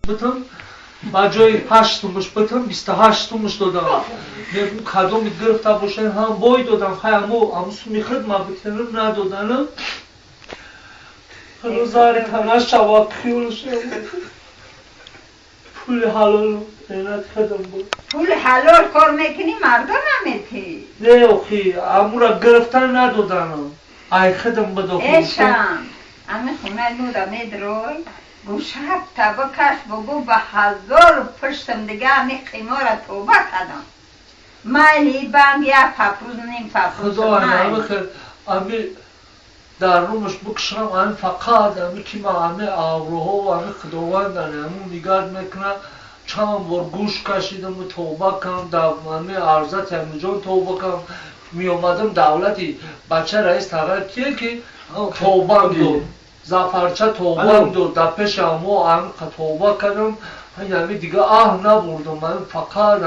بتم با جای 8 تومش بتم 28 تومش دادم میگم کادو میگرفته باشن هم بای دادم همو میخرد ما بتنم ندادنم روزار تناش شواکیولش پول حلال اینات خدم بود پول حلال کار میکنی مردم نمیتی نه اخی امورا گرفتن ندادنم ای خدم بده ایشم امی خونه نودا میدروی گو شب تبا کش بگو به 1000 پشتم دیگه امی قیمارا توبه کدم مایلی بند یک پپروز نیم پپروز خدا انا بخیر امی در رومش بکشم امی فقط امی که ما امی آوروها و امی خداوندن امی نگاد میکنم چند بار گوش کشیدم و توبه کم در امی عرضت امی جان توبه کم می اومدم دولتی بچه رئیس تغییر کیه که توبه دو زفرچه توبه دو در پیش امو امی توبه کردم یعنی دیگه نبردم من فقط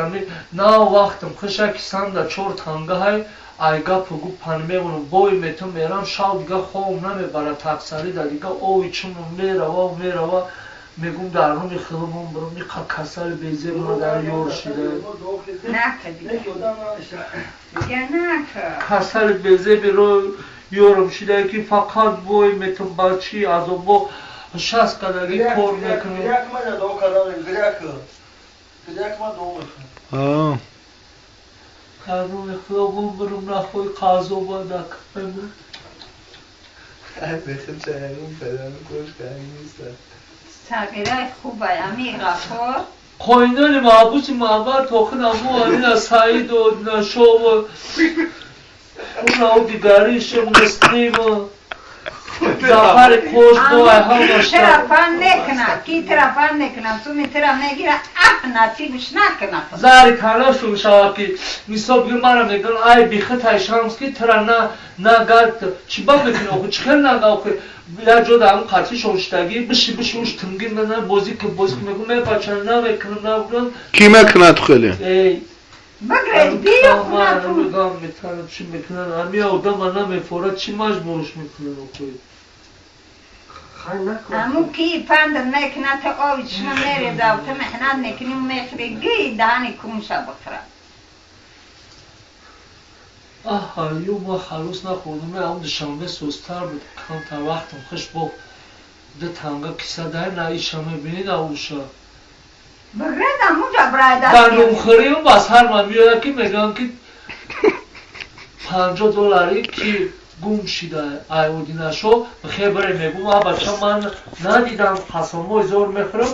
نه وقتم خشک سند چور تنگه های ایگا پگو پنمیمونم بای میتون میرم شاو دیگه خوام نمیبره تقصری در دیگه اوی چون میروا میگم در رومی خیلمون برم میخواه کسل بیزه برو در یور شده نکه دیگه نکه کسل بیزه برو یورم شده که فقط بای میتون بچی از اون با 60 کدگی کار میکنه گریک من دو کدگی گریک من دو میکنه کارون خیابون برم نخوی قاضا باید بمون بخیر چهرون پدرم کش کنی نیستن تغییرهای خوبه امی غفور خویندن محبوس محبت توخن امو این سعید و نشو و اون او دیگریشم نستیم و زفر کش دو هم داشتم ترپن نکنه کی ترپن نکنه تو می ترا میگیره نصیبش نکنه زاری تلاش رو شود که میسا بگیر مرا میگن ای بیخه تایشمس که ترا نه گرد چی با میکنه اوه چی خیلی نگه اوه یا جو در اون قطعی شوشتگی بشی اوش تنگین بزن بازی که میگم میپاچن نمیکنم نبودم کی میکنه تو خیلی؟ بگرد بیا خونه تو میگم میتونم چی میکنن امی آدم نمیفورد چی مجبورش میکنن اوه امو کی پندر میکنه تا آوی چنو میره داو تا محنت میکنی و میخری گی دهانی کموشا بخره یو ما خلوص نخوردم اون دوشنبه سوزتر بود کم تا وقتم خوش با ده تنگا کسا ده نایشمه بینید اوشا بگرد امو جا برای دست در نمخریم بس هر من میاد که میگن که $50 که گم شده ایودی نشو بخیر بره میگم بچه من ندیدم قسمو زور میخورم